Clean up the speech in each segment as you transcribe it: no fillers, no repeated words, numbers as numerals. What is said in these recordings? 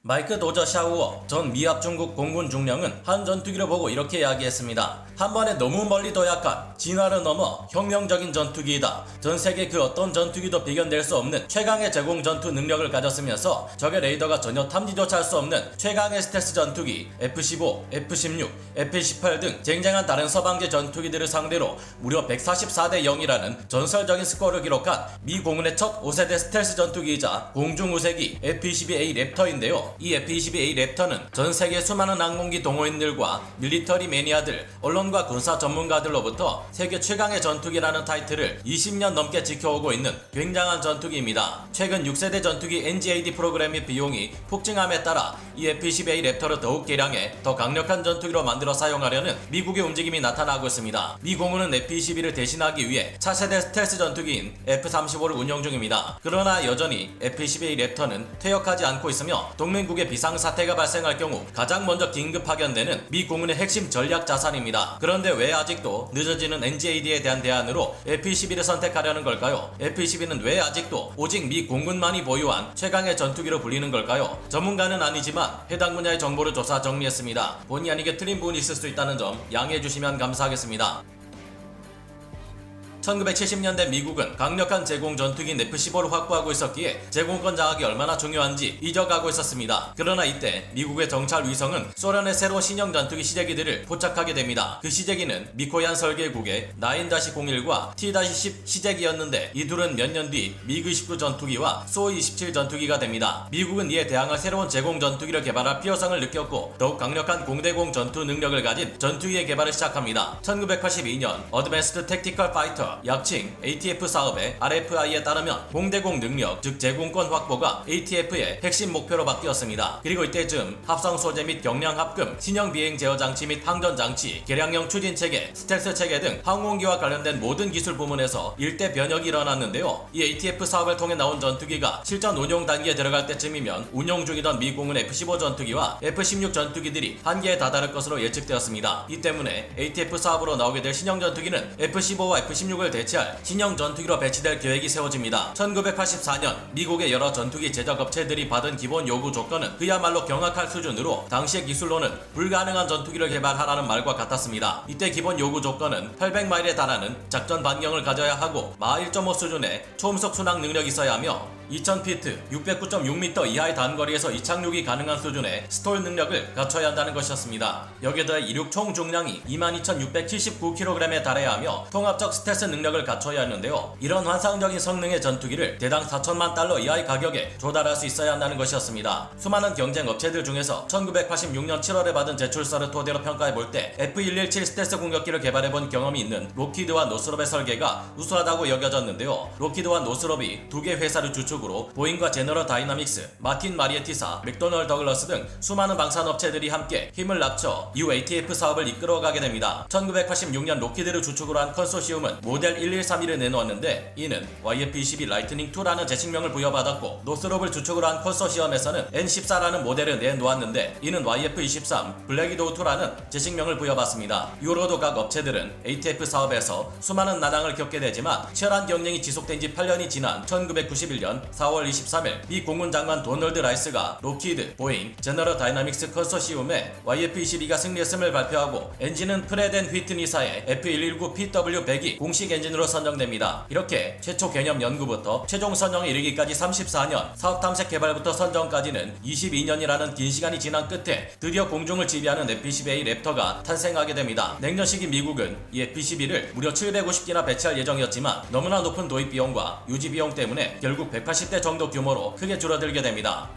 마이크 도저 샤우어 전 미합 중국 공군 중령은 한 전투기를 보고 이렇게 이야기했습니다. 한 번에 너무 멀리 도약한 진화를 넘어 혁명적인 전투기이다. 전 세계 그 어떤 전투기도 비견될 수 없는 최강의 제공 전투 능력을 가졌으면서 적의 레이더가 전혀 탐지조차 할 수 없는 최강의 스텔스 전투기 F-15, F-16, F-18 등 쟁쟁한 다른 서방제 전투기들을 상대로 무려 144대 0이라는 전설적인 스코어를 기록한 미 공군의 첫 5세대 스텔스 전투기이자 공중우세기 F-22A 랩터인데요. 이 F-22A 랩터는 전 세계 수많은 항공기 동호인들과 밀리터리 매니아들, 언론과 군사 전문가들로부터 세계 최강의 전투기라는 타이틀을 20년 넘게 지켜오고 있는 굉장한 전투기입니다. 최근 6세대 전투기 NGAD 프로그램의 비용이 폭증함에 따라 이 F-22A 랩터를 더욱 개량해 더 강력한 전투기로 만들어 사용하려는 미국의 움직임이 나타나고 있습니다. 미 공군은 F-22를 대신하기 위해 차세대 스텔스 전투기인 F-35를 운영 중입니다. 그러나 여전히 F-22A 랩터는 퇴역하지 않고 있으며 동맹국의 비상사태가 발생할 경우 가장 먼저 긴급 파견되는 미 공군의 핵심 전략 자산입니다. 그런데 왜 아직도 늦어지는 NGAD에 대한 대안으로 F-22를 선택하려는 걸까요? F-22는 왜 아직도 오직 미 공군만이 보유한 최강의 전투기로 불리는 걸까요? 전문가는 아니지만 해당 분야의 정보를 조사 정리했습니다. 본의 아니게 틀린 부분이 있을 수 있다는 점 양해해 주시면 감사하겠습니다. 1970년대 미국은 강력한 제공 전투기인 F-15를 확보하고 있었기에 제공권 장악이 얼마나 중요한지 잊어가고 있었습니다. 그러나 이때 미국의 정찰 위성은 소련의 새로운 신형 전투기 시제기들을 포착하게 됩니다. 그 시제기는 미코얀 설계국의 9-01과 T-10 시제기였는데 이 둘은 몇 년 뒤 미그-29 전투기와 소우-27 전투기가 됩니다. 미국은 이에 대항할 새로운 제공 전투기를 개발할 필요성을 느꼈고 더욱 강력한 공대공 전투 능력을 가진 전투기의 개발을 시작합니다. 1982년 어드밴스드 택티컬 파이터 약칭 ATF 사업의 RFI에 따르면 공대공 능력, 즉 제공권 확보가 ATF의 핵심 목표로 바뀌었습니다. 그리고 이때쯤 합성 소재 및 경량 합금, 신형 비행 제어 장치 및 항전 장치, 개량형 추진 체계, 스텔스 체계 등 항공기와 관련된 모든 기술 부문에서 일대 변혁이 일어났는데요. 이 ATF 사업을 통해 나온 전투기가 실전 운용 단계에 들어갈 때쯤이면 운용 중이던 미 공군 F-15 전투기와 F-16 전투기들이 한계에 다다를 것으로 예측되었습니다. 이 때문에 ATF 사업으로 나오게 될 신형 전투기는 F-15와 F-16을 대체할 신형 전투기로 배치될 계획이 세워집니다. 1984년 미국의 여러 전투기 제작 업체들이 받은 기본 요구 조건은 그야말로 경악할 수준으로 당시의 기술로는 불가능한 전투기를 개발하라는 말과 같았습니다. 이때 기본 요구 조건은 800마일에 달하는 작전 반경을 가져야 하고 마 1.5 수준의 초음속 순항 능력이 있어야 하며 2000피트 609.6m 이하의 단거리에서 이착륙이 가능한 수준의 스톨 능력을 갖춰야 한다는 것이었습니다. 여기에 더해 이륙 총 중량이 22,679kg에 달해야 하며 통합적 스텔스 능력을 갖춰야 하는데요. 이런 환상적인 성능의 전투기를 대당 4천만 달러 이하의 가격에 조달할 수 있어야 한다는 것이었습니다. 수많은 경쟁 업체들 중에서 1986년 7월에 받은 제출서를 토대로 평가해볼 때 F-117 스텔스 공격기를 개발해본 경험이 있는 로키드와 노스롭의 설계가 우수하다고 여겨졌는데요. 로키드와 노스롭이 두 개 회사를 주축 보잉과 제너럴 다이나믹스, 마틴 마리에티사, 맥도널 더글러스 등 수많은 방산업체들이 함께 힘을 합쳐 이후 ATF 사업을 이끌어가게 됩니다. 1986년 로키드를 주축으로 한 컨소시움은 모델 1131을 내놓았는데 이는 YF-22 라이트닝2라는 제식명을 부여받았고 노스롭을 주축으로 한 컨소시엄에서는 N14라는 모델을 내놓았는데 이는 YF-23 블랙위도우2라는 제식명을 부여받습니다. 이후로도 각 업체들은 ATF 사업에서 수많은 난항을 겪게 되지만 치열한 경쟁이 지속된 지 8년이 지난 1991년 4월 23일 미 공군 장관 도널드 라이스가 로키드, 보잉, 제너럴 다이나믹스 컨소시움에 YF-22가 승리했음을 발표하고 엔진은 프렛 앤 휘트니사의 F119PW100이 공식 엔진으로 선정됩니다. 이렇게 최초 개념 연구부터 최종 선정에 이르기까지 34년, 사업 탐색 개발부터 선정까지는 22년이라는 긴 시간이 지난 끝에 드디어 공중을 지배하는 F-22A 랩터가 탄생하게 됩니다. 냉전 시기 미국은 이 F-22를 무려 750기나 배치할 예정이었지만 너무나 높은 도입 비용과 유지 비용 때문에 결국 180대 정도 규모로 크게 줄어들게 됩니다.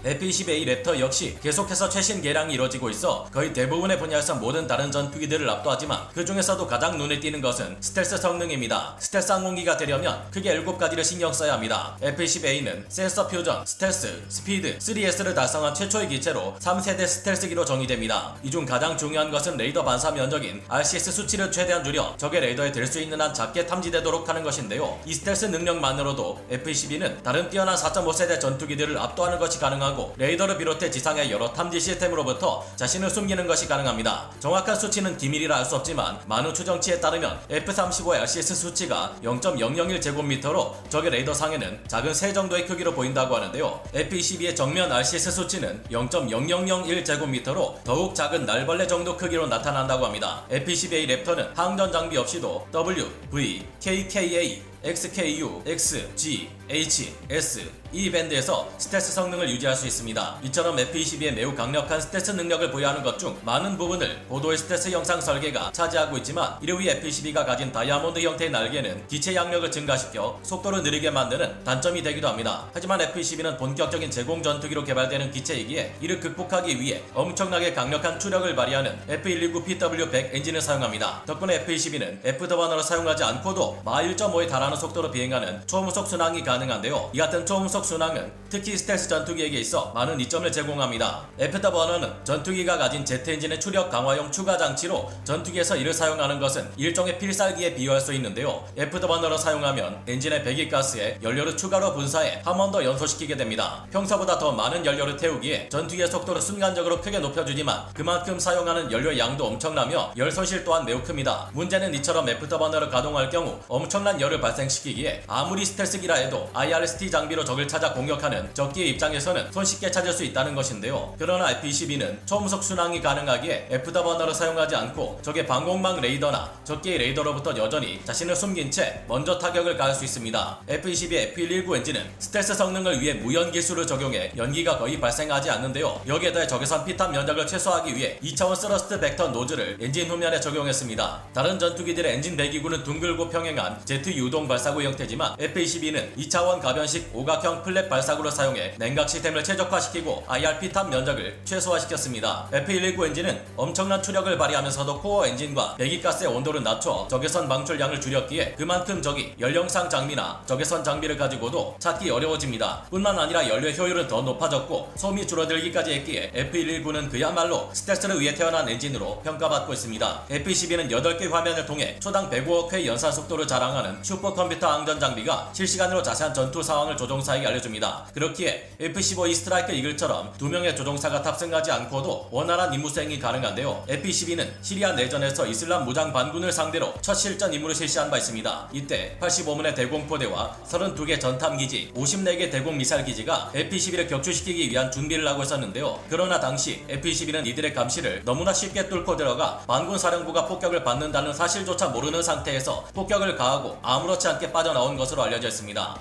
F-22A 랩터 역시 계속해서 최신 개량이 이뤄지고 있어 거의 대부분의 분야에서 모든 다른 전투기들을 압도하지만 그 중에서도 가장 눈에 띄는 것은 스텔스 성능입니다. 스텔스 항공기가 되려면 크게 7가지를 신경 써야 합니다. F-22A는 센서 퓨전, 스텔스, 스피드, 3S를 달성한 최초의 기체로 3세대 스텔스기로 정의됩니다. 이 중 가장 중요한 것은 레이더 반사 면적인 RCS 수치를 최대한 줄여 적의 레이더에 들 수 있는 한 작게 탐지되도록 하는 것인데요. 이 스텔스 능력만으로도 F-22는 다른 뛰어난 4.5세대 전투기들을 압도하는 것이 가능하고 가능하고 레이더를 비롯해 지상의 여러 탐지 시스템으로부터 자신을 숨기는 것이 가능합니다. 정확한 수치는 기밀이라 할 수 없지만 많은 추정치에 따르면 F-35의 RCS 수치가 0.001제곱미터로 적의 레이더 상에는 작은 새 정도의 크기로 보인다고 하는데요. F-22의 정면 RCS 수치는 0.0001제곱미터로 더욱 작은 날벌레 정도 크기로 나타난다고 합니다. F-22A 랩터는 항전 장비 없이도 W, V, KKA, XKU, X, G, H, S, 이 밴드에서 스텔스 성능을 유지할 수 있습니다. 이처럼 F-22의 매우 강력한 스텔스 능력을 보유하는 것 중 많은 부분을 고도의 스텔스 영상 설계가 차지하고 있지만 이를 위해 F-22가 가진 다이아몬드 형태의 날개는 기체 양력을 증가시켜 속도를 느리게 만드는 단점이 되기도 합니다. 하지만 F-22는 본격적인 제공 전투기로 개발되는 기체이기에 이를 극복하기 위해 엄청나게 강력한 추력을 발휘하는 F-119PW-100 엔진을 사용합니다. 덕분에 F-22는 F-1을 사용하지 않고도 마 1.5에 달하는 속도로 비행하는 초음속 순항이 가능한데요. 이 같은 초음속 순항은 특히 스텔스 전투기에게 있어 많은 이점을 제공합니다. F-1은 전투기가 가진 제트 엔진의 추력 강화용 추가 장치로 전투기에서 이를 사용하는 것은 일종의 필살기에 비유할 수 있는데요. F-1을 사용하면 엔진의 배기가스에 연료를 추가로 분사해 한 번 더 연소시키게 됩니다. 평소보다 더 많은 연료를 태우기에 전투기의 속도를 순간적으로 크게 높여주지만 그만큼 사용하는 연료의 양도 엄청나며 열 손실 또한 매우 큽니다. 문제는 이처럼 F-1을 가동할 경우 엄청난 열을 발생시키기에 아무리 스텔스기라 해도 IRST 장비로 적을 찾아 공격하는 적기의 입장에서는 손쉽게 찾을 수 있다는 것인데요. 그러나 F-22는 초음속 순항이 가능하기에 F-1을 사용하지 않고 적의 방공망 레이더나 적기의 레이더로부터 여전히 자신을 숨긴 채 먼저 타격을 가할 수 있습니다. F-22의 F-119 엔진은 스텔스 성능을 위해 무연 기술을 적용해 연기가 거의 발생하지 않는데요. 여기에 더해 적외선 피탄 면적을 최소화하기 위해 2차원 스러스트 벡터 노즐을 엔진 후면에 적용했습니다. 다른 전투기들의 엔진 배기구는 둥글고 평행한 제트 유동 발사구 형태지만 F-22는 2차원 가변식 오각형 플랫 발사구를 사용해 냉각 시스템을 최적화시키고 IR 피탄 면적을 최소화시켰습니다. F-119 엔진은 엄청난 추력을 발휘하면서도 코어 엔진과 배기가스의 온도를 낮춰 적외선 방출량을 줄였기에 그만큼 적이 연령상 장비나 적외선 장비를 가지고도 찾기 어려워집니다. 뿐만 아니라 연료 효율은 더 높아졌고 소음이 줄어들기까지 했기에 F-119는 그야말로 스텔스를 위해 태어난 엔진으로 평가받고 있습니다. F-22는 8개 화면을 통해 초당 105억 회 연산 속도를 자랑하는 슈퍼컴퓨터 항전 장비가 실시간으로 자세한 전투 상황을 조종사에게 알려줍니다. 그렇기에 F-15E 스트라이크 이글처럼 2명의 조종사가 탑승하지 않고도 원활한 임무 수행이 가능한데요. F-22는 시리아 내전에서 이슬람 무장 반군을 상대로 첫 실전 임무를 실시한 바 있습니다. 이때 85문의 대공포대와 32개 전탐기지, 54개 대공 미사일 기지가 F-22를 격추시키기 위한 준비를 하고 있었는데요. 그러나 당시 F-22는 이들의 감시를 너무나 쉽게 뚫고 들어가 반군 사령부가 폭격을 받는다는 사실조차 모르는 상태에서 폭격을 가하고 아무렇지 않게 빠져나온 것으로 알려져 있습니다.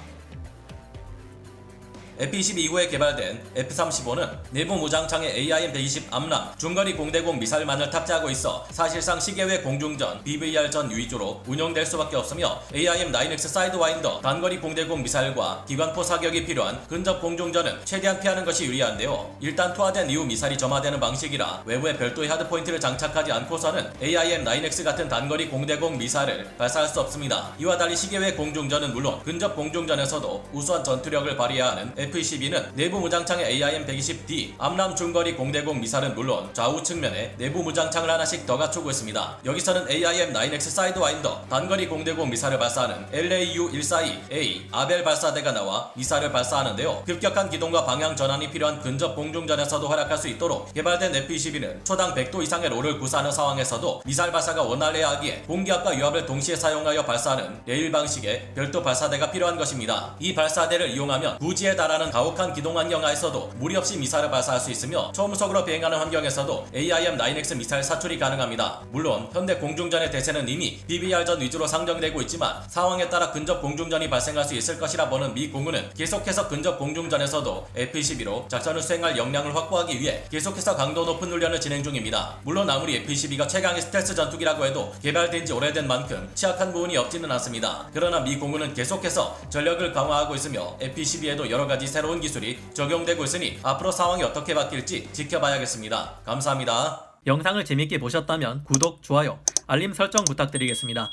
F-22 이후에 개발된 F-35는 내부 무장창에 AIM-120 암람 중거리 공대공 미사일만을 탑재하고 있어 사실상 시계외 공중전, BVR전 위주로 운용될 수밖에 없으며 AIM-9X 사이드와인더 단거리 공대공 미사일과 기관포 사격이 필요한 근접 공중전은 최대한 피하는 것이 유리한데요. 일단 투하된 이후 미사일이 점화되는 방식이라 외부에 별도의 하드포인트를 장착하지 않고서는 AIM-9X 같은 단거리 공대공 미사일을 발사할 수 없습니다. 이와 달리 시계외 공중전은 물론 근접 공중전에서도 우수한 전투력을 발휘해야 하는 F-22는 내부 무장창에 AIM-120D 암람 중거리 공대공 미사일은 물론 좌우 측면에 내부 무장창을 하나씩 더 갖추고 있습니다. 여기서는 AIM-9X 사이드와인더 단거리 공대공 미사일을 발사하는 LAU-142A 아벨 발사대가 나와 미사일을 발사하는데요. 급격한 기동과 방향 전환이 필요한 근접 공중전에서도 활약할 수 있도록 개발된 F-22는 초당 100도 이상의 롤을 구사하는 상황에서도 미사일 발사가 원활해야 하기에 공기압과 유압을 동시에 사용하여 발사하는 레일 방식의 별도 발사대가 필요한 것입니다. 이 발사대를 이용하면 부지에 달하는 가혹한 기동 환경 하에서도 무리 없이 미사일을 발사할 수 있으며 초음속으로 비행하는 환경에서도 AIM-9X 미사일 사출이 가능합니다. 물론 현대 공중전의 대세는 이미 BVR전 위주로 상정되고 있지만 상황에 따라 근접 공중전이 발생할 수 있을 것이라 보는 미 공군은 계속해서 근접 공중전에서도 F-22로 작전을 수행할 역량을 확보하기 위해 계속해서 강도 높은 훈련을 진행 중입니다. 물론 아무리 F-22가 최강의 스텔스 전투기라고 해도 개발된 지 오래된 만큼 취약한 부분이 없지는 않습니다. 그러나 미 공군은 계속해서 전력을 강화하고 있으며 F-22에도 여러가지 새로운 기술이 적용되고 있으니 앞으로 상황이 어떻게 바뀔지 지켜봐야겠습니다. 감사합니다. 영상을 재밌게 보셨다면 구독, 좋아요, 알림 설정 부탁드리겠습니다.